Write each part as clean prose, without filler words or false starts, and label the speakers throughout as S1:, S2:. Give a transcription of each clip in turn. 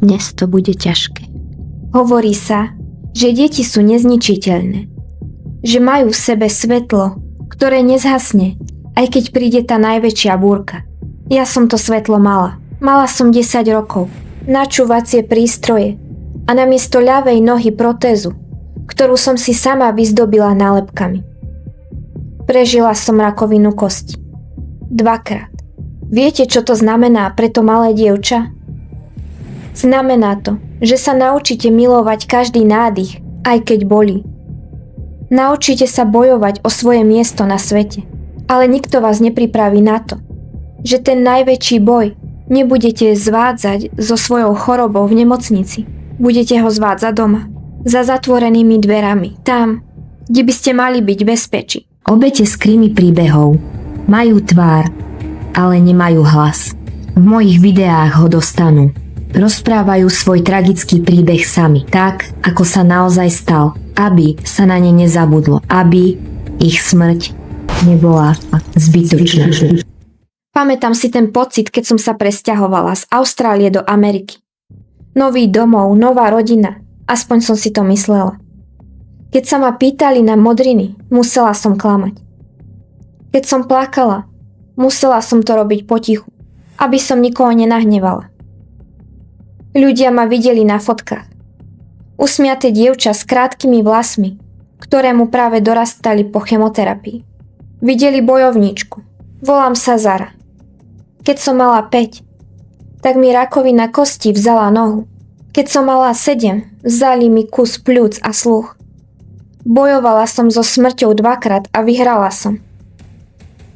S1: Dnes to bude ťažké.
S2: Hovorí sa, že deti sú nezničiteľné. Že majú v sebe svetlo, ktoré nezhasne, aj keď príde tá najväčšia búrka. Ja som to svetlo mala. Mala som 10 rokov, načúvacie prístroje a namiesto ľavej nohy protézu, ktorú som si sama vyzdobila nálepkami. Prežila som rakovinu kosti. 2-krát. Viete, čo to znamená pre to malé dievča? Znamená to, že sa naučíte milovať každý nádych, aj keď bolí. Naučíte sa bojovať o svoje miesto na svete, ale nikto vás nepripraví na to, že ten najväčší boj nebudete zvádzať so svojou chorobou v nemocnici. Budete ho zvádzať doma, za zatvorenými dverami, tam, kde by ste mali byť v bezpečí.
S1: Obete z krimi príbehov majú tvár, ale nemajú hlas. V mojich videách ho dostanú. Rozprávajú svoj tragický príbeh sami, tak, ako sa naozaj stal, aby sa na ne nezabudlo, aby ich smrť nebola zbytočná.
S2: Pamätám si ten pocit, keď som sa presťahovala z Austrálie do Ameriky. Nový domov, nová rodina, aspoň som si to myslela. Keď sa ma pýtali na modriny, musela som klamať. Keď som plakala, musela som to robiť potichu, aby som nikoho nenahnevala. Ľudia ma videli na fotkách. Usmiaté dievča s krátkými vlasmi, ktorému práve dorastali po chemoterapii. Videli bojovníčku. Volám sa Zara. Keď som mala 5, tak mi rakovina kosti vzala nohu. Keď som mala 7, vzali mi kus pľúc a sluch. Bojovala som so smrťou 2-krát a vyhrala som.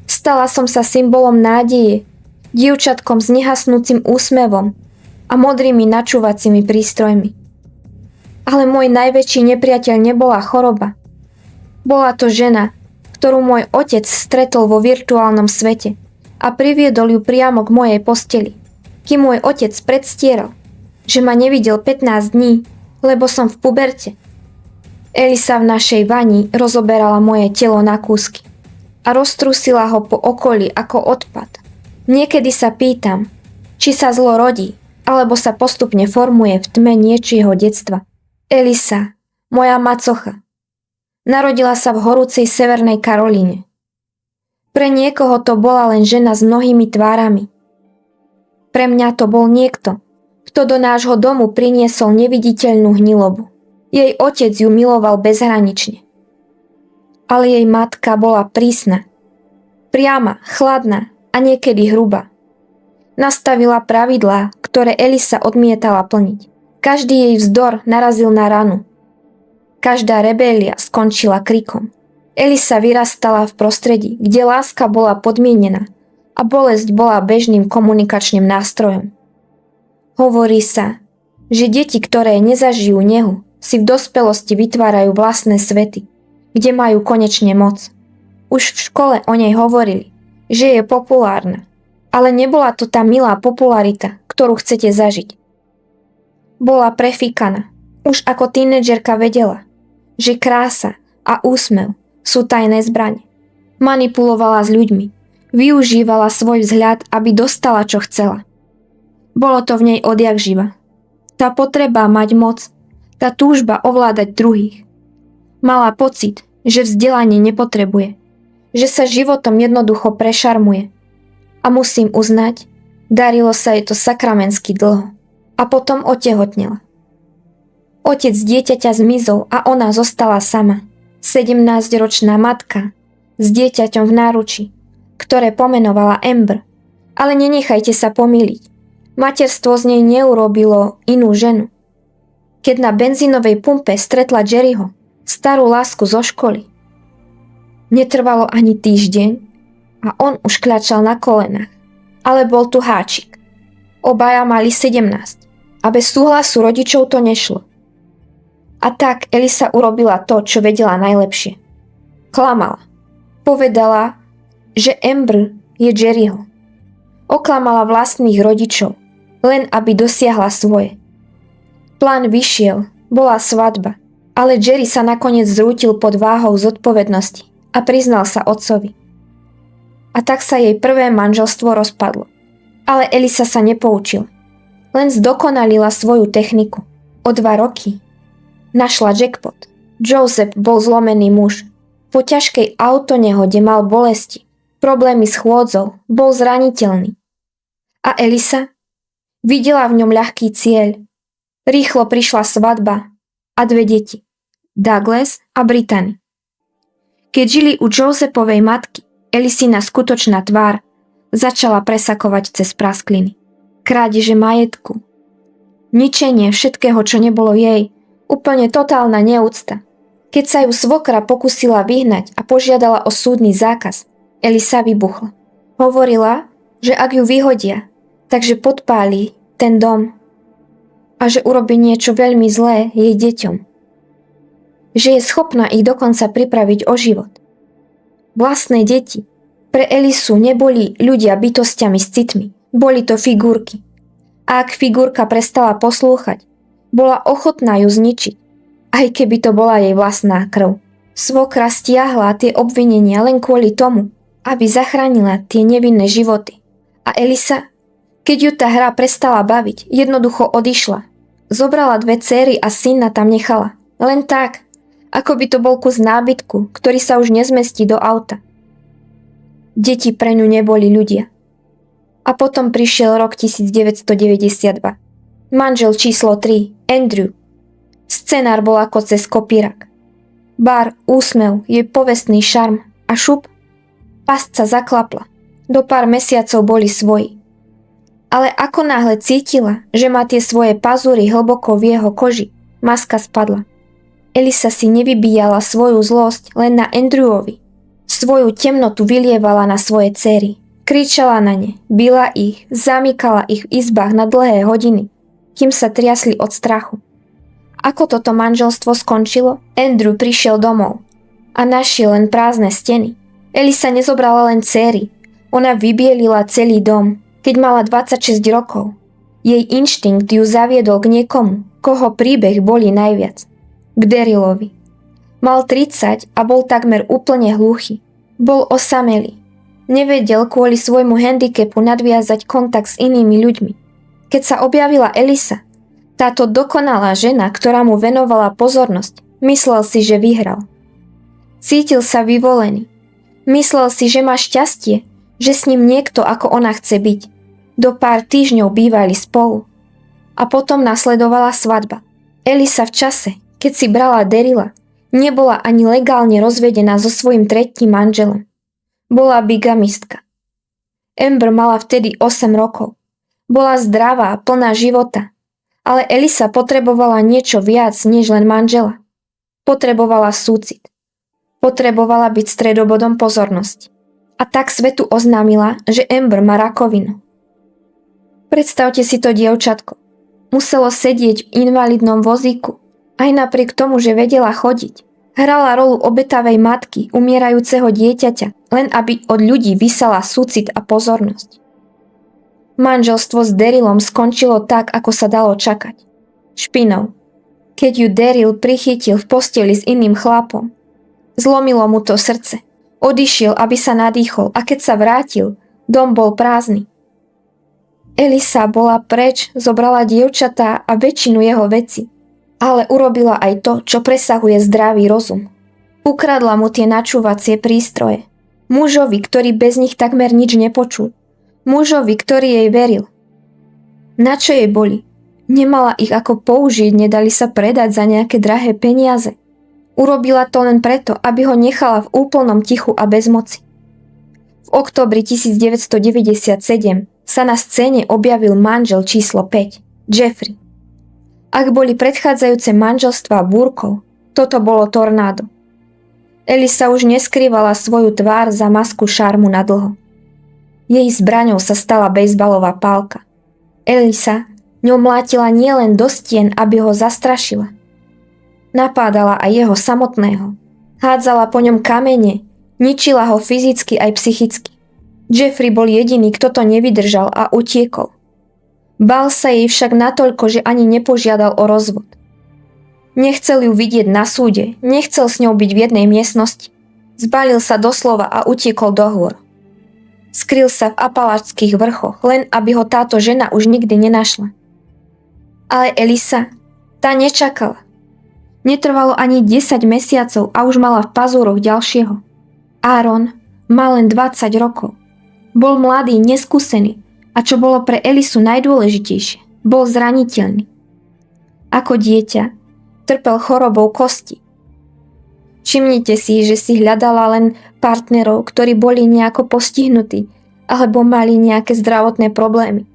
S2: Stala som sa symbolom nádeje, dievčatkom s nehasnúcim úsmevom a modrými načúvacími prístrojmi. Ale môj najväčší nepriateľ nebola choroba. Bola to žena, ktorú môj otec stretol vo virtuálnom svete a priviedol ju priamo k mojej posteli, kým môj otec predstieral, že ma nevidel 15 dní, lebo som v puberte. Elisa v našej vani rozoberala moje telo na kúsky a roztrusila ho po okolí ako odpad. Niekedy sa pýtam, či sa zlo rodí, alebo sa postupne formuje v tme niečieho detstva. Elisa, moja macocha, narodila sa v horúcej Severnej Karolíne. Pre niekoho to bola len žena s mnohými tvárami. Pre mňa to bol niekto, kto do nášho domu priniesol neviditeľnú hnilobu. Jej otec ju miloval bezhranične. Ale jej matka bola prísna, priama, chladná a niekedy hrubá. Nastavila pravidlá, ktoré Elisa odmietala plniť. Každý jej vzdor narazil na ranu. Každá rebélia skončila krikom. Elisa vyrastala v prostredí, kde láska bola podmienená a bolesť bola bežným komunikačným nástrojom. Hovorí sa, že deti, ktoré nezažijú nehu, si v dospelosti vytvárajú vlastné svety, kde majú konečne moc. Už v škole o nej hovorili, že je populárna, ale nebola to tá milá popularita, ktorú chcete zažiť. Bola prefíkaná. Už ako tínedžerka vedela, že krása a úsmev sú tajné zbrane. Manipulovala s ľuďmi, využívala svoj vzhľad, aby dostala, čo chcela. Bolo to v nej odjak živa. Tá potreba mať moc, tá túžba ovládať druhých. Mala pocit, že vzdelanie nepotrebuje, že sa životom jednoducho prešarmuje. A musím uznať, darilo sa jej to sakramensky dlho. A potom otehotnela. Otec dieťaťa zmizol a ona zostala sama. 17-ročná matka s dieťaťom v náručí, ktoré pomenovala Amber. Ale nenechajte sa pomýliť. Materstvo z nej neurobilo inú ženu. Keď na benzínovej pumpe stretla Jerryho, starú lásku zo školy. Netrvalo ani týždeň a on už kľačal na kolenách. Ale bol tu háčik. Obaja mali 17 a bez súhlasu rodičov to nešlo. A tak Elisa urobila to, čo vedela najlepšie. Klamala. Povedala, že Amber je Jerryho. Oklamala vlastných rodičov, len aby dosiahla svoje. Plán vyšiel, bola svadba, ale Jerry sa nakoniec zrútil pod váhou zodpovednosti a priznal sa otcovi. A tak sa jej prvé manželstvo rozpadlo. Ale Elisa sa nepoučila. Len zdokonalila svoju techniku. O 2 roky našla jackpot. Joseph bol zlomený muž. Po ťažkej autonehode mal bolesti, problémy s chôdzou, bol zraniteľný. A Elisa? Videla v ňom ľahký cieľ. Rýchlo prišla svadba a 2 deti. Douglas a Brittany. Keď žili u Josephovej matky, Elisina skutočná tvár začala presakovať cez praskliny. Krádeže majetku. Ničenie všetkého, čo nebolo jej. Úplne totálna neúcta. Keď sa ju svokra pokusila vyhnať a požiadala o súdny zákaz, Elisa vybuchla. Hovorila, že ak ju vyhodia, takže podpálí ten dom a že urobí niečo veľmi zlé jej deťom. Že je schopná ich dokonca pripraviť o život. Vlastné deti pre Elisu neboli ľudia bytostiami s citmi, boli to figurky. A ak figurka prestala poslúchať, bola ochotná ju zničiť, aj keby to bola jej vlastná krv. Svokra stiahla tie obvinenia len kvôli tomu, aby zachránila tie nevinné životy. A Elisa, keď ju tá hra prestala baviť, jednoducho odišla. Zobrala 2 dcéry a syna tam nechala. Len tak, ako by to bol kus nábytku, ktorý sa už nezmestí do auta. Deti pre ňu neboli ľudia. A potom prišiel rok 1992. Manžel číslo 3, Andrew. Scenár bol ako cez kopírak. Bar, úsmev, jej povestný šarm a šup. Pasca zaklapla. Do pár mesiacov boli svoji. Ale ako náhle cítila, že má tie svoje pazúry hlboko v jeho koži, maska spadla. Elisa si nevybíjala svoju zlosť len na Andrewovi. Svoju temnotu vylievala na svoje dcery. Kričala na ne, bila ich, zamykala ich v izbách na dlhé hodiny, kým sa triasli od strachu. Ako toto manželstvo skončilo, Andrew prišiel domov a našiel len prázdne steny. Elisa nezobrala len dcery, ona vybielila celý dom, keď mala 26 rokov. Jej inštinkt ju zaviedol k niekomu, koho príbeh bolí najviac. K Darrylovi. Mal 30 a bol takmer úplne hluchý. Bol osamelý. Nevedel kvôli svojmu handicapu nadviazať kontakt s inými ľuďmi. Keď sa objavila Elisa, táto dokonalá žena, ktorá mu venovala pozornosť, myslel si, že vyhral. Cítil sa vyvolený. Myslel si, že má šťastie, že s ním niekto ako ona chce byť. Do pár týždňov bývali spolu. A potom nasledovala svadba. Elisa v čase, keď si brala Darryla, nebola ani legálne rozvedená so svojím 3. manželom. Bola bigamistka. Amber mala vtedy 8 rokov. Bola zdravá a plná života. Ale Elisa potrebovala niečo viac než len manžela. Potrebovala súcit. Potrebovala byť stredobodom pozornosti. A tak svetu oznámila, že Amber má rakovinu. Predstavte si to dievčatko. Muselo sedieť v invalidnom vozíku. Aj napriek tomu, že vedela chodiť. Hrala rolu obetavej matky, umierajúceho dieťaťa, len aby od ľudí vysala súcit a pozornosť. Manželstvo s Darrylom skončilo tak, ako sa dalo čakať. Špinou. Keď ju Darryl prichytil v posteli s iným chlapom. Zlomilo mu to srdce. Odišiel, aby sa nadýchol a keď sa vrátil, dom bol prázdny. Elisa bola preč, zobrala dievčatá a väčšinu jeho veci. Ale urobila aj to, čo presahuje zdravý rozum. Ukradla mu tie načúvacie prístroje. Mužovi, ktorý bez nich takmer nič nepočul. Mužovi, ktorý jej veril. Na čo jej boli? Nemala ich ako použiť, nedali sa predať za nejaké drahé peniaze. Urobila to len preto, aby ho nechala v úplnom tichu a bezmoci. V októbri 1997 sa na scéne objavil manžel číslo 5, Jeffrey. Ak boli predchádzajúce manželstvá búrkou, toto bolo tornádo. Elisa už neskrývala svoju tvár za masku šarmu na dlho. Jej zbraňou sa stala bejzbalová pálka. Elisa ňou mlátila nielen do stien, aby ho zastrašila. Napádala aj jeho samotného. Hádzala po ňom kamene, ničila ho fyzicky aj psychicky. Jeffrey bol jediný, kto to nevydržal a utiekol. Bál sa jej však natoľko, že ani nepožiadal o rozvod. Nechcel ju vidieť na súde, nechcel s ňou byť v jednej miestnosti. Zbalil sa doslova a utiekol do hôr. Skryl sa v Apalačských vrchoch, len aby ho táto žena už nikdy nenašla. Ale Elisa, tá nečakala. Netrvalo ani 10 mesiacov a už mala v pazúroch ďalšieho. Aaron mal len 20 rokov. Bol mladý, neskúsený a čo bolo pre Elisu najdôležitejšie, bol zraniteľný. Ako dieťa trpel chorobou kosti. Všimnite si, že si hľadala len partnerov, ktorí boli nejako postihnutí alebo mali nejaké zdravotné problémy.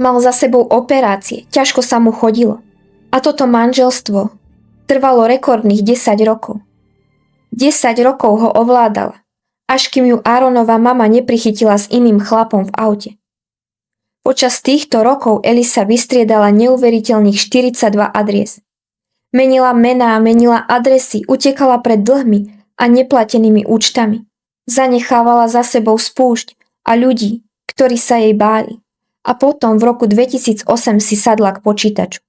S2: Mal za sebou operácie, ťažko sa mu chodilo. A toto manželstvo trvalo rekordných 10 rokov. 10 rokov ho ovládala, až kým ju Aaronova mama neprichytila s iným chlapom v aute. Počas týchto rokov Elisa vystriedala neuveriteľných 42 adries. Menila mená, menila adresy, utekala pred dlhmi a neplatenými účtami. Zanechávala za sebou spúšť a ľudí, ktorí sa jej báli. A potom v roku 2008 si sadla k počítaču.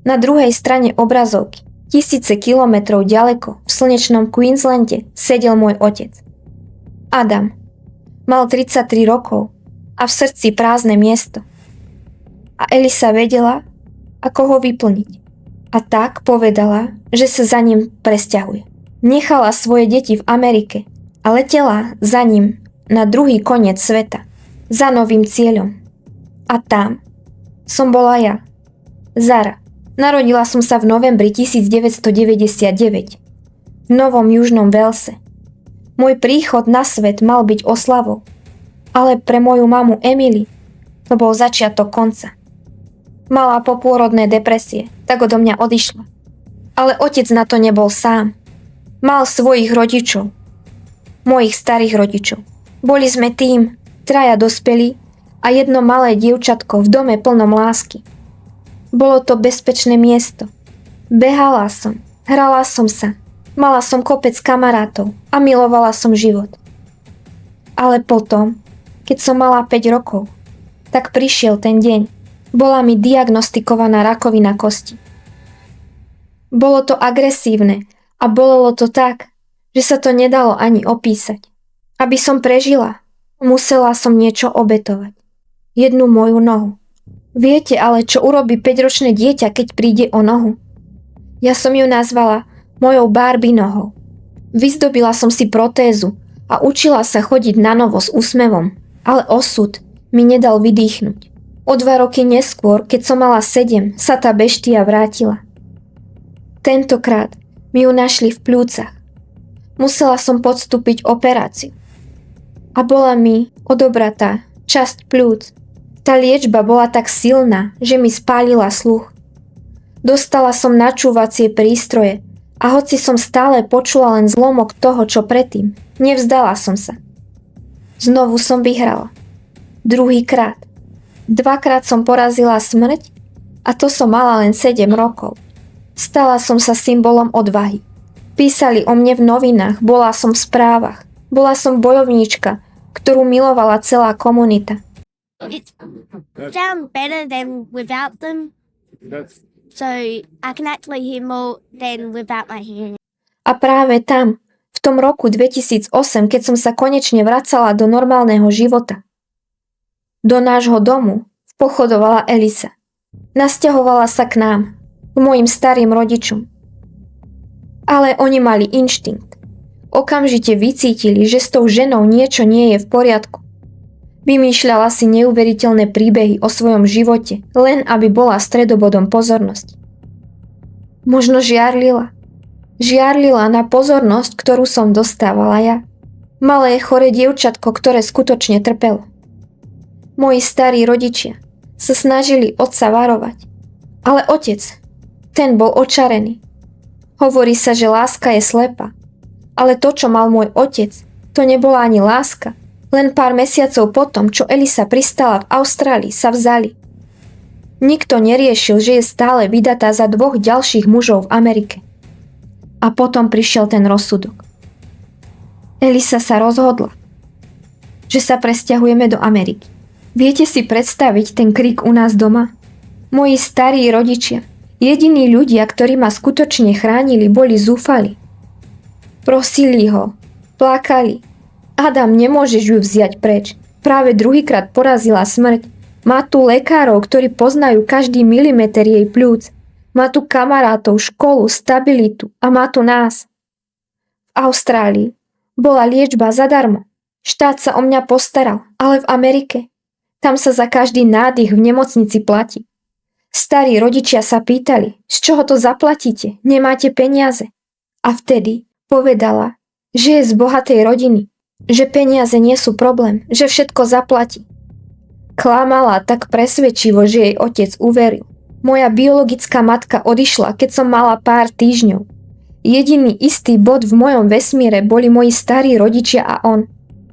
S2: Na druhej strane obrazovky, tisíce kilometrov ďaleko, v slnečnom Queenslande, sedel môj otec. Adam. Mal 33 rokov a v srdci prázdne miesto. A Elisa vedela, ako ho vyplniť. A tak povedala, že sa za ním presťahuje. Nechala svoje deti v Amerike a letela za ním na druhý koniec sveta. Za novým cieľom. A tam som bola ja. Zara. Narodila som sa v novembri 1999 v Novom Južnom Walese. Môj príchod na svet mal byť oslavou, ale pre moju mamu Emily to bol začiatok konca. Mala popôrodné depresie, tak odo mňa odišla. Ale otec na to nebol sám. Mal svojich rodičov. Mojich starých rodičov. Boli sme tým, traja dospelí a jedno malé dievčatko v dome plnom lásky. Bolo to bezpečné miesto. Behala som, hrala som sa, mala som kopec kamarátov a milovala som život. Ale potom, keď som mala 5 rokov, tak prišiel ten deň. Bola mi diagnostikovaná rakovina kosti. Bolo to agresívne a bolelo to tak, že sa to nedalo ani opísať. Aby som prežila, musela som niečo obetovať. Jednu moju nohu. Viete ale, čo urobí 5-ročné dieťa, keď príde o nohu? Ja som ju nazvala mojou Barbie nohou. Vyzdobila som si protézu a učila sa chodiť na novo s úsmevom, ale osud mi nedal vydýchnuť. O 2 roky neskôr, keď som mala 7, sa tá beštia vrátila. Tentokrát mi ju našli v pľúcach. Musela som podstúpiť operáciu. A bola mi odobratá časť pľúc. Tá liečba bola tak silná, že mi spálila sluch. Dostala som načúvacie prístroje a hoci som stále počula len zlomok toho, čo predtým, nevzdala som sa. Znovu som vyhrala. Druhýkrát. 2-krát som porazila smrť a to som mala len 7 rokov. Stala som sa symbolom odvahy. Písali o mne v novinách, bola som v správach. Bola som bojovníčka, ktorú milovala celá komunita.
S3: It sounds better than without them. So I can actually hear more than without my hearing.
S2: A práve tam, v tom roku 2008, keď som sa konečne vracala do normálneho života, do nášho domu pochodovala Elisa. Nasťahovala sa k nám, k mojim starým rodičom. Ale oni mali inštinkt. Okamžite vycítili, že s tou ženou niečo nie je v poriadku. Vymýšľala si neuveriteľné príbehy o svojom živote, len aby bola stredobodom pozornosti. Možno žiarlila. Žiarlila na pozornosť, ktorú som dostávala ja. Malé choré dievčatko, ktoré skutočne trpelo. Moji starí rodičia sa snažili otca varovať. Ale otec, ten bol očarený. Hovorí sa, že láska je slepá. Ale to, čo mal môj otec, to nebola ani láska. Len pár mesiacov potom, čo Elisa pristala v Austrálii, sa vzali. Nikto neriešil, že je stále vydatá za 2 ďalších mužov v Amerike. A potom prišiel ten rozsudok. Elisa sa rozhodla, že sa presťahujeme do Ameriky. Viete si predstaviť ten krik u nás doma? Moji starí rodičia, jediní ľudia, ktorí ma skutočne chránili, boli zúfali. Prosili ho, plakali. Adam, nemôžeš ju vziať preč. Práve druhýkrát porazila smrť Má tu lekárov, ktorí poznajú každý milimeter jej pľúc. Má tu kamarátov, školu, stabilitu a má tu nás. V Austrálii bola liečba zadarmo. Štát sa o mňa postaral, ale v Amerike tam sa za každý nádych v nemocnici platí. Starí rodičia sa pýtali, z čoho to zaplatíte, nemáte peniaze. A vtedy povedala, že je z bohatej rodiny, že peniaze nie sú problém, že všetko zaplatí. Klamala tak presvedčivo, že jej otec uveril. Moja biologická matka odišla, keď som mala pár týždňov. Jediný istý bod v mojom vesmíre boli moji starí rodičia a on.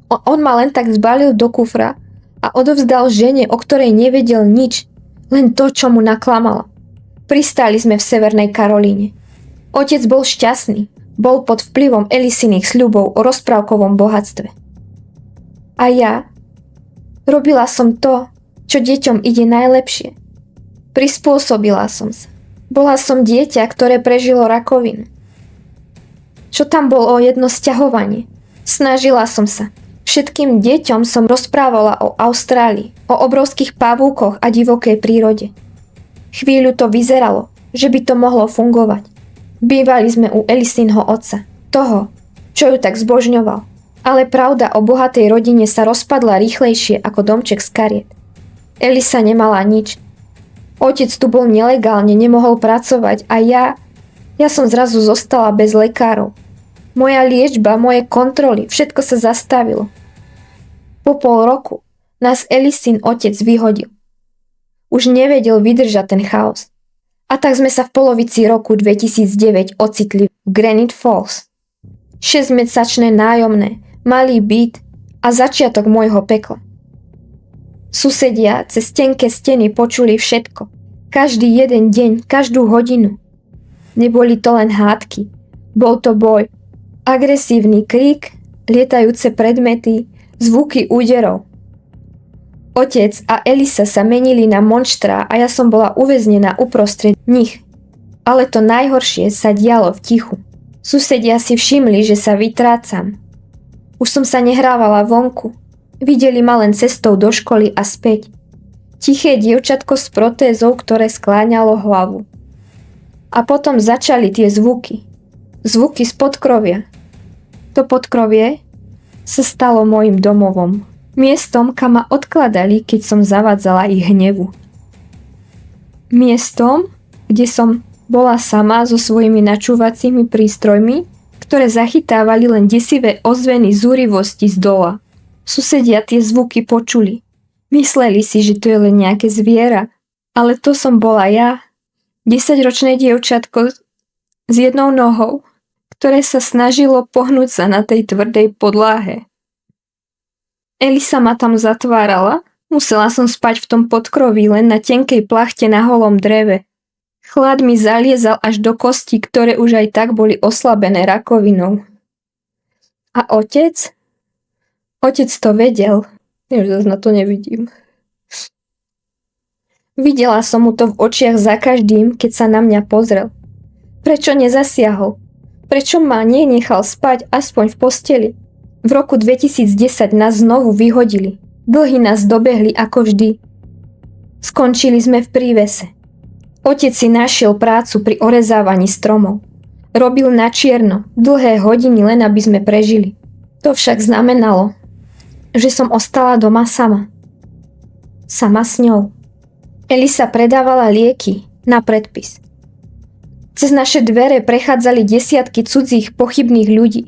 S2: On ma len tak zbalil do kufra a odovzdal žene, o ktorej nevedel nič, len to, čo mu naklamala. Pristáli sme v Severnej Karolíne. Otec bol šťastný, bol pod vplyvom Elisyných sľubov o rozprávkovom bohatstve. A ja robila som to, čo deťom ide najlepšie. Prispôsobila som sa. Bola som dieťa, ktoré prežilo rakovinu. Čo tam bolo jedno sťahovanie? Snažila som sa. Všetkým deťom som rozprávala o Austrálii, o obrovských pavúkoch a divokej prírode. Chvíľu to vyzeralo, že by to mohlo fungovať. Bývali sme u Elisynho otca, toho, čo ju tak zbožňoval. Ale pravda o bohatej rodine sa rozpadla rýchlejšie ako domček z kariet. Elisa nemala nič. Otec tu bol nelegálne, nemohol pracovať a ja som zrazu zostala bez lekárov. Moja liečba, moje kontroly, všetko sa zastavilo. Po pol roku nás Elisyn otec vyhodil. Už nevedel vydržať ten chaos. A tak sme sa v polovici roku 2009 ocitli v Granite Falls. 6-mesačné nájomné, malý byt a začiatok môjho pekla. Susedia cez tenké steny počuli všetko. Každý jeden deň, každú hodinu. Neboli to len hádky. Bol to boj. Agresívny krík, lietajúce predmety, zvuky úderov. Otec a Elisa sa menili na monštrá a ja som bola uväznená uprostred nich. Ale to najhoršie sa dialo v tichu. Susedia si všimli, že sa vytrácam. Už som sa nehrávala vonku. Videli ma len cestou do školy a späť. Tiché dievčatko s protézou, ktoré skláňalo hlavu. A potom začali tie zvuky. Zvuky z podkrovia. To podkrovie sa stalo mojim domovom. Miestom, kam ma odkladali, keď som zavádzala ich hnevu. Miestom, kde som bola sama so svojimi načúvacími prístrojmi, ktoré zachytávali len desivé ozveny zúrivosti z dola. Susedia tie zvuky počuli. Mysleli si, že to je len nejaké zviera, ale to som bola ja. 10-ročné dievčatko s jednou nohou, ktoré sa snažilo pohnúť sa na tej tvrdej podláhe. Elisa ma tam zatvárala. Musela som spať v tom podkroví len na tenkej plachte na holom dreve. Chlad mi zaliezal až do kostí, ktoré už aj tak boli oslabené rakovinou. A otec? Otec to vedel. Ja už zase na to nevidím. Videla som mu to v očiach za každým, keď sa na mňa pozrel. Prečo nezasiahol? Prečo ma nenechal spať aspoň v posteli? V roku 2010 nás znovu vyhodili. Dlhy nás dobehli ako vždy. Skončili sme v prívese. Otec si našiel prácu pri orezávaní stromov. Robil na čierno, dlhé hodiny len aby sme prežili. To však znamenalo, že som ostala doma sama. Sama s ňou. Elisa predávala lieky na predpis. Cez naše dvere prechádzali desiatky cudzích pochybných ľudí.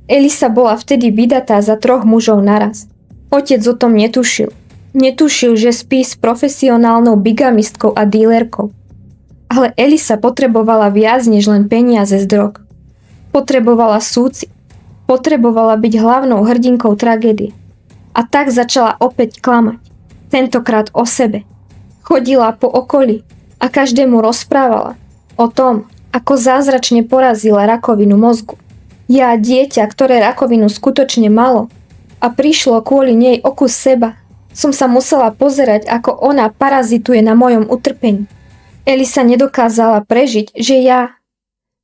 S2: Elisa bola vtedy vydatá za 3 mužov naraz. Otec o tom netušil. Netušil, že spí s profesionálnou bigamistkou a dílerkou. Ale Elisa potrebovala viac než len peniaze z drog. Potrebovala súcit. Potrebovala byť hlavnou hrdinkou tragédie. A tak začala opäť klamať. Tentokrát o sebe. Chodila po okolí a každému rozprávala o tom, ako zázračne porazila rakovinu mozgu. Ja, dieťa, ktoré rakovinu skutočne malo a prišlo kvôli nej o kus seba, som sa musela pozerať, ako ona parazituje na mojom utrpení. Elisa nedokázala prežiť, že ja,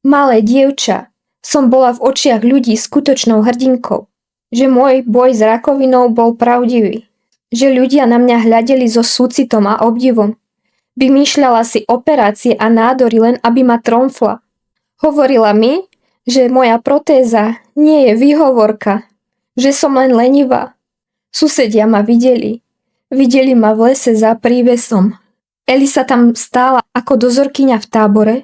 S2: malé dievča, som bola v očiach ľudí skutočnou hrdinkou. Že môj boj s rakovinou bol pravdivý. že ľudia na mňa hľadeli so súcitom a obdivom. Vymýšľala si operácie a nádory len aby ma tromfla. Hovorila mi, že moja protéza nie je výhovorka, že som len lenivá. Susedia ma videli. Videli ma v lese za prívesom. Elisa tam stála ako dozorkyňa v tábore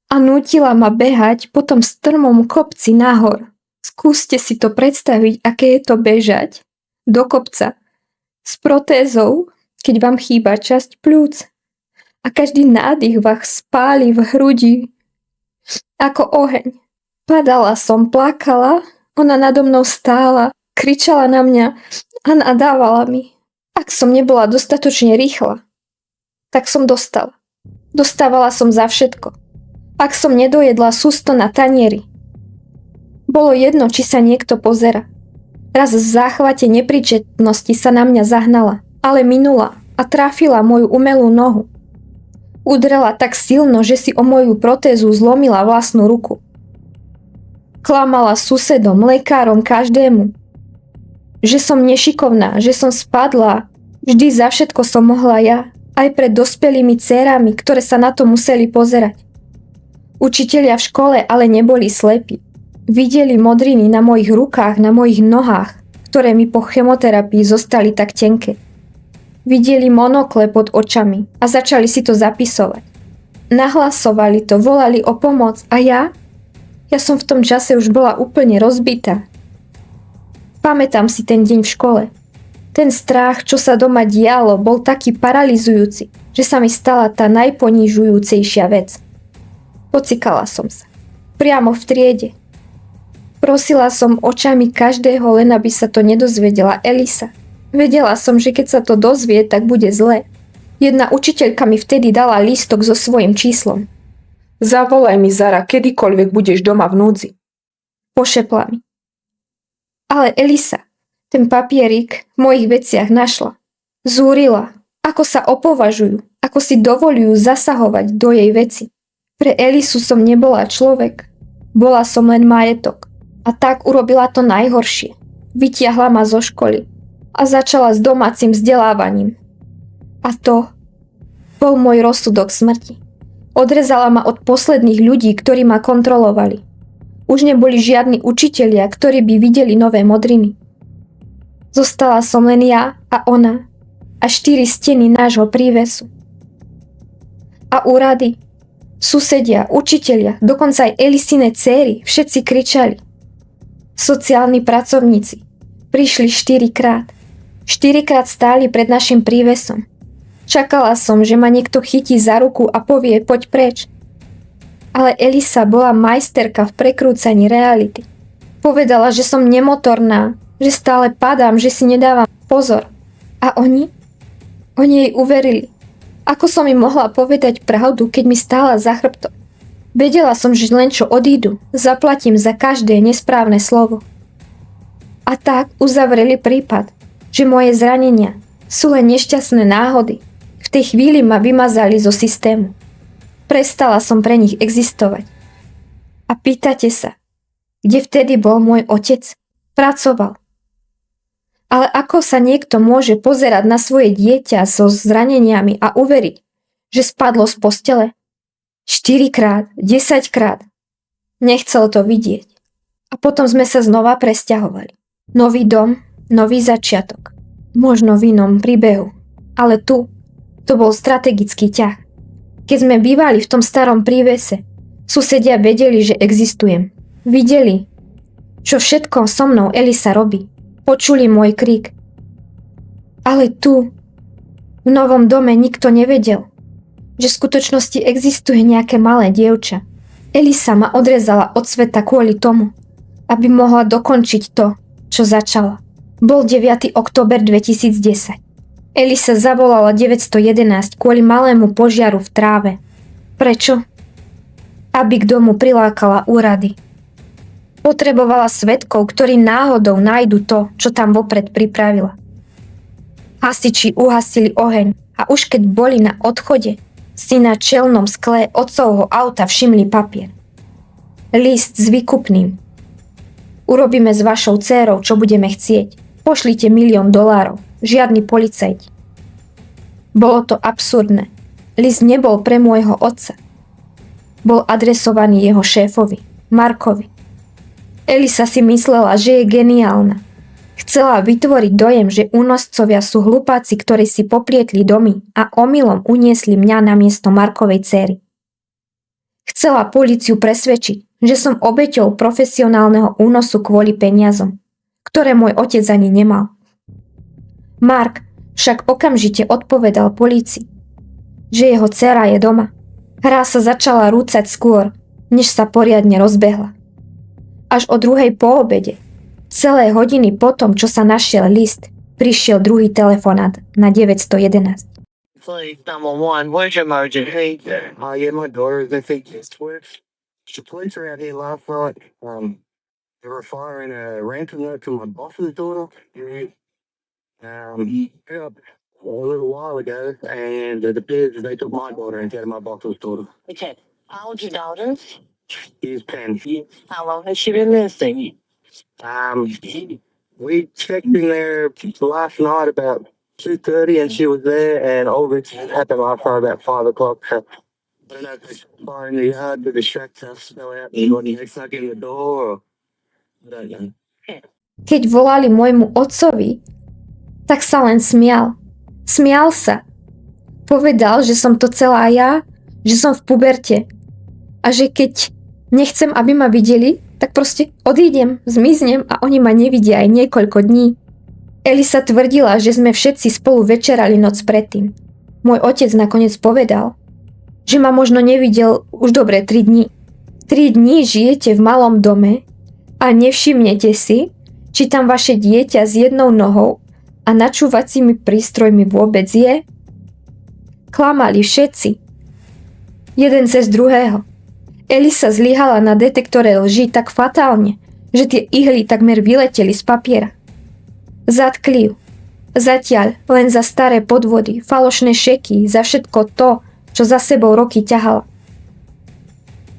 S2: a nútila ma behať po tom strmom kopci nahor. Skúste si to predstaviť, aké je to bežať do kopca s protézou, keď vám chýba časť pľúc a každý nádych vás spáli v hrudi ako oheň. Padala som, plakala, ona nado mnou stála, kričala na mňa a nadávala mi. Ak som nebola dostatočne rýchla, tak som dostala. Dostávala som za všetko. Ak som nedojedla sústo na tanieri, bolo jedno, či sa niekto pozera. Raz v záchvate nepríčetnosti sa na mňa zahnala, ale minula a trafila moju umelú nohu. Udrela tak silno, že si o moju protézu zlomila vlastnú ruku. Klamala susedom, lekárom, každému, že som nešikovná, že som spadla. Vždy za všetko som mohla ja, aj pred dospelými dcérami, ktoré sa na to museli pozerať. Učitelia v škole ale neboli slepí. Videli modriny na mojich rukách, na mojich nohách, ktoré mi po chemoterapii zostali tak tenké. Videli monokle pod očami a začali si to zapisovať. Nahlasovali to, volali o pomoc a ja som v tom čase už bola úplne rozbitá. Pamätám si ten deň v škole. Ten strach, čo sa doma dialo, bol taký paralizujúci, že sa mi stala tá najponižujúcejšia vec. Pocikala som sa. Priamo v triede. Prosila som očami každého, len aby sa to nedozvedela Elisa. Vedela som, že keď sa to dozvie, tak bude zle. Jedna učiteľka mi vtedy dala lístok so svojím číslom.
S4: Zavolaj mi, Zara, kedykoľvek budeš doma v núdzi.
S2: Pošepla mi. Ale Elisa, ten papierik v mojich veciach našla. Zúrila, ako sa opovažujú, ako si dovolujú zasahovať do jej veci. Pre Elisu som nebola človek, bola som len majetok. A tak urobila to najhoršie. Vytiahla ma zo školy a začala s domácim vzdelávaním. A to bol môj rozsudok smrti. Odrezala ma od posledných ľudí, ktorí ma kontrolovali. Už neboli žiadni učitelia, ktorí by videli nové modriny. Zostala som len ja a ona a 4 steny nášho prívesu. A úrady, susedia, učitelia, dokonca aj Elisine dcéry, všetci kričali. Sociálni pracovníci prišli 4-krát. 4-krát stáli pred našim prívesom. Čakala som, že ma niekto chytí za ruku a povie poď preč. Ale Elisa bola majsterka v prekrúcaní reality. Povedala, že som nemotorná, že stále padám, že si nedávam pozor. A oni? Oni jej uverili. Ako som im mohla povedať pravdu, keď mi stála za chrbtom? Vedela som, že len čo odídu, zaplatím za každé nesprávne slovo. A tak uzavreli prípad, že moje zranenia sú len nešťastné náhody. V tej chvíli ma vymazali zo systému. Prestala som pre nich existovať. A pýtate sa, kde vtedy bol môj otec? Pracoval. Ale ako sa niekto môže pozerať na svoje dieťa so zraneniami a uveriť, že spadlo z postele? 4-krát, 10-krát. Nechcel to vidieť. A potom sme sa znova presťahovali. Nový dom, nový začiatok. Možno v inom príbehu. Ale tu, to bol strategický ťah. Keď sme bývali v tom starom prívese, susedia vedeli, že existujem. Videli, čo všetko so mnou Elisa robí. Počuli môj krík. Ale tu, v novom dome nikto nevedel, že v skutočnosti existuje nejaké malé dievča. Elisa ma odrezala od sveta kvôli tomu, aby mohla dokončiť to, čo začala. Bol 9. október 2010. Elisa zavolala 911 kvôli malému požiaru v tráve. Prečo? Aby k domu prilákala úrady. Potrebovala svedkov, ktorí náhodou nájdu to, čo tam vopred pripravila. Hasiči uhasili oheň a už keď boli na odchode, si na čelnom skle otcovho auta všimli papier. List s výkupným. Urobíme s vašou dcérou, čo budeme chcieť. Pošlite $1 000 000. žiadni policajti. Bolo to absurdné. List nebol pre môjho otca. Bol adresovaný jeho šéfovi, Markovi. Elisa si myslela, že je geniálna. Chcela vytvoriť dojem, že únoscovia sú hlupáci, ktorí si poplietli domy a omylom uniesli mňa na miesto Markovej dcéry. Chcela políciu presvedčiť, že som obeťou profesionálneho únosu kvôli peniazom, ktoré môj otec ani nemal. Mark však okamžite odpovedal polícii, že jeho dcéra je doma. Hra sa začala rúcať skôr, než sa poriadne rozbehla. Až o 2:00 po obede, celé hodiny potom, čo sa našiel list, prišiel druhý telefonát na 911.
S5: Police 911, where's your emergency? Yeah, my daughter, they think it's Twitch. The police are out here last night. They were firing a ransom note to my boss's daughter. Yeah, a little while ago, and it appears they took my daughter instead of my boss's daughter.
S6: Okay. How old's your daughter?
S5: She's 10.
S6: How long has she been missing?
S5: We checked in there last night about 2:30, and she was there, and all this happened last night about 5 o'clock. So I don't know if they fire in the yard to distract us, go out and they snuck in the door, or I don't know.
S2: Keď volali môjmu otcovi, tak sa len smial. Smial sa. Povedal, že som to celá ja, že som v puberte a že keď nechcem, aby ma videli, tak proste odídem, zmiznem a oni ma nevidia aj niekoľko dní. Elisa tvrdila, že sme všetci spolu večerali noc predtým. Môj otec nakoniec povedal, že ma možno nevidel už dobre 3 dní. 3 dní žijete v malom dome a nevšimnete si, či tam vaše dieťa s jednou nohou a načúvacími prístrojmi vôbec je? Klamali všetci. Jeden cez druhého. Elisa zlyhala na detektore lží tak fatálne, že tie ihly takmer vyleteli z papiera. Zatkli ju. Zatiaľ len za staré podvody, falošné šeky, za všetko to, čo za sebou roky ťahala.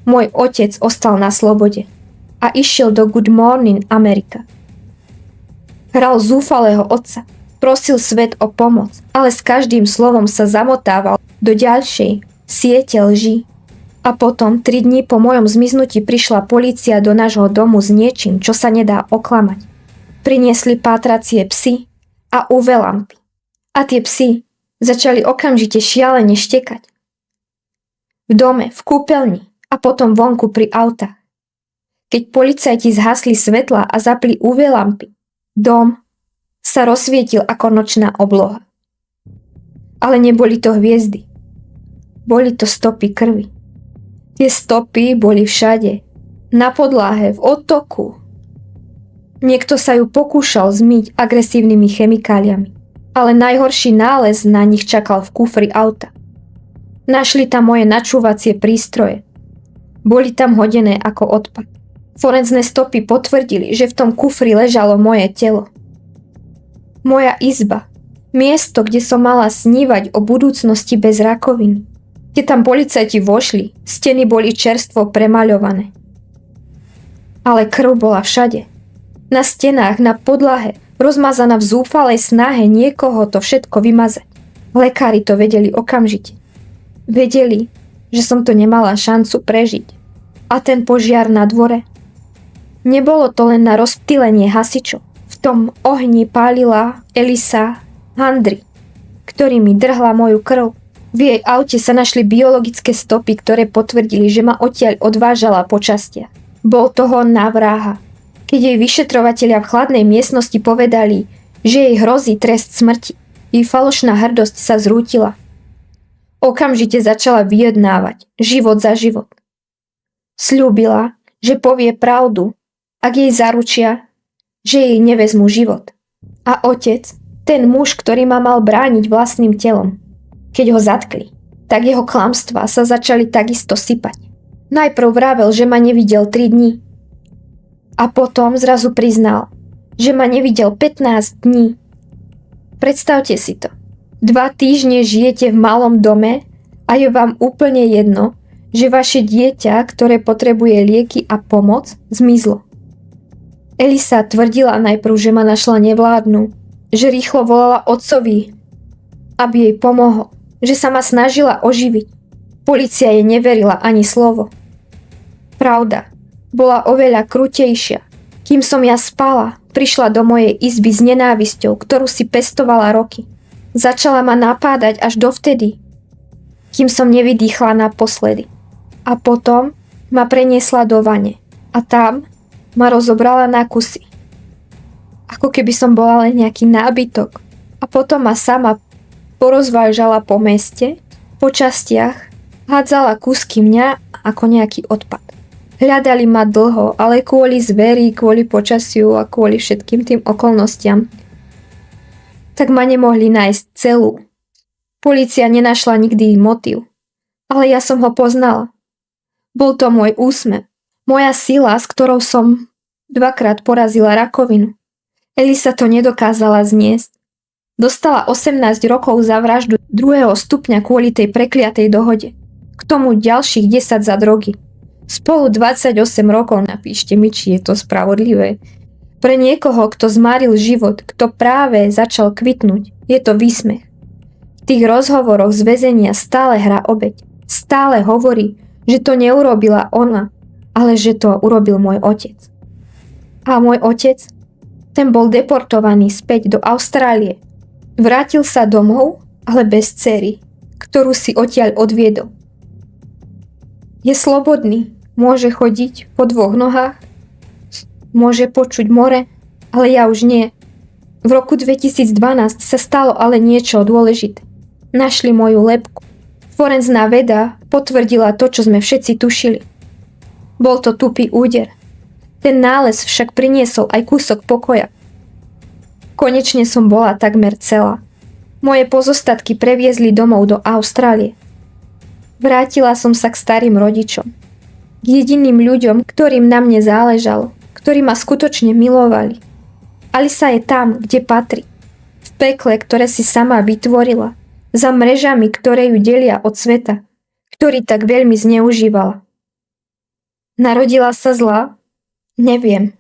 S2: Môj otec ostal na slobode a išiel do Good Morning America. Hral zúfalého otca, prosil svet o pomoc, ale s každým slovom sa zamotával do ďalšej siete lží. A potom 3 dní po mojom zmiznutí prišla polícia do nášho domu s niečím, čo sa nedá oklamať. Priniesli pátracie psy a UV lampy. A tie psy začali okamžite šialene štekať. V dome, v kúpeľni a potom vonku pri autách. Keď policajti zhasli svetla a zapli UV lampy, dom sa rozsvietil ako nočná obloha. Ale neboli to hviezdy. Boli to stopy krvi. Tie stopy boli všade. Na podlahe, v odtoku. Niekto sa ju pokúšal zmyť agresívnymi chemikáliami. Ale najhorší nález na nich čakal v kufri auta. Našli tam moje načúvacie prístroje. Boli tam hodené ako odpad. Forenzné stopy potvrdili, že v tom kufri ležalo moje telo. Moja izba. Miesto, kde som mala snívať o budúcnosti bez rakoviny. Keď tam policajti vošli, steny boli čerstvo premaľované. Ale krv bola všade. Na stenách, na podlahe, rozmazaná v zúfalej snahe niekoho to všetko vymazať. Lekári to vedeli okamžite. Vedeli, že som to nemala šancu prežiť. A ten požiar na dvore? Nebolo to len na rozptýlenie hasičov. V tom ohni pálila Elisa handry, ktorými drhla moju krv. V jej aute sa našli biologické stopy, ktoré potvrdili, že ma odtiaľ odvážala po častiach. Bol toho na vraha. Keď jej vyšetrovatelia v chladnej miestnosti povedali, že jej hrozí trest smrti, jej falošná hrdosť sa zrútila. Okamžite začala vyjednávať, život za život. Sľúbila, že povie pravdu, ak jej zaručia, že jej nevezmu život. A otec, ten muž, ktorý ma mal brániť vlastným telom, keď ho zatkli, tak jeho klamstvá sa začali takisto sypať. Najprv vravel, že ma nevidel 3 dní. A potom zrazu priznal, že ma nevidel 15 dní. Predstavte si to. 2 týždne žijete v malom dome a je vám úplne jedno, že vaše dieťa, ktoré potrebuje lieky a pomoc, zmizlo. Elisa tvrdila najprv, že ma našla nevládnu, že rýchlo volala otcovi, aby jej pomohol, že sa ma snažila oživiť. Polícia jej neverila ani slovo. Pravda bola oveľa krutejšia. Kým som ja spala, prišla do mojej izby s nenávisťou, ktorú si pestovala roky. Začala ma napádať až dovtedy, kým som nevydýchla naposledy. A potom ma preniesla do vane. A tam ma rozobrala na kusy. Ako keby som bola len nejaký nábytok. A potom ma sama porozvážala po meste, po častiach, hádzala kúsky mňa ako nejaký odpad. Hľadali ma dlho, ale kvôli zveri, kvôli počasiu a kvôli všetkým tým okolnostiam, tak ma nemohli nájsť celú. Polícia nenašla nikdy motiv, ale ja som ho poznala. Bol to môj úsmev, moja sila, s ktorou som 2-krát porazila rakovinu. Elisa to nedokázala zniesť. Dostala 18 rokov za vraždu 2. stupňa kvôli tej prekliatej dohode. K tomu ďalších 10 za drogy. Spolu 28 rokov, napíšte mi, či je to spravodlivé. Pre niekoho, kto zmaril život, kto práve začal kvitnúť, je to výsmech. V tých rozhovoroch z väzenia stále hrá obeť. Stále hovorí, že to neurobila ona, ale že to urobil môj otec. A môj otec? Ten bol deportovaný späť do Austrálie. Vrátil sa domov, ale bez dcery, ktorú si odtiaľ odviedol. Je slobodný, môže chodiť po 2 nohách, môže počuť more, ale ja už nie. V roku 2012 sa stalo ale niečo dôležité. Našli moju lebku. Forenzná veda potvrdila to, čo sme všetci tušili. Bol to tupý úder. Ten nález však priniesol aj kúsok pokoja. Konečne som bola takmer celá. Moje pozostatky previezli domov do Austrálie. Vrátila som sa k starým rodičom. K jediným ľuďom, ktorým na mne záležalo, ktorí ma skutočne milovali. Alisa je tam, kde patrí. V pekle, ktoré si sama vytvorila. Za mrežami, ktoré ju delia od sveta, ktorý tak veľmi zneužívala. Narodila sa zlá? Neviem.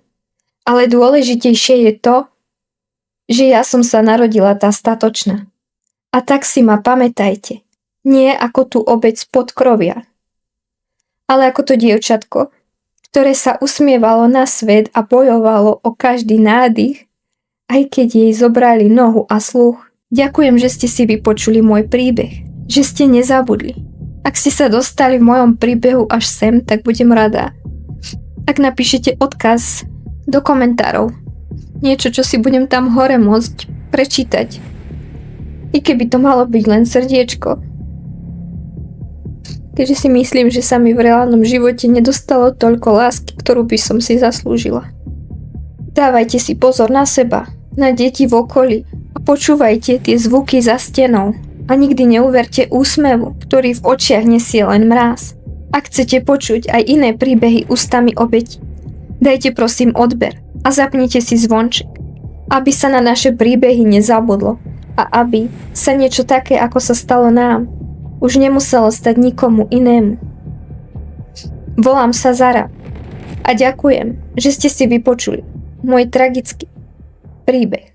S2: Ale dôležitejšie je to, že ja som sa narodila tá statočná. A tak si ma pamätajte. Nie ako tú obeť z podkrovia, ale ako to dievčatko, ktoré sa usmievalo na svet a bojovalo o každý nádych, aj keď jej zobrali nohu a sluch. Ďakujem, že ste si vypočuli môj príbeh, že ste nezabudli. Ak ste sa dostali v mojom príbehu až sem, tak budem rada. Ak napíšete odkaz do komentárov, niečo, čo si budem tam hore môcť prečítať. I keby to malo byť len srdiečko. Keďže si myslím, že sa mi v reálnom živote nedostalo toľko lásky, ktorú by som si zaslúžila. Dávajte si pozor na seba, na deti v okolí a počúvajte tie zvuky za stenou a nikdy neuverte úsmevu, ktorý v očiach nesie len mráz. Ak chcete počuť aj iné príbehy ústami obeti, dajte prosím odber a zapnite si zvonček, aby sa na naše príbehy nezabudlo a aby sa niečo také, ako sa stalo nám, už nemuselo stať nikomu inému. Volám sa Zara a ďakujem, že ste si vypočuli môj tragický príbeh.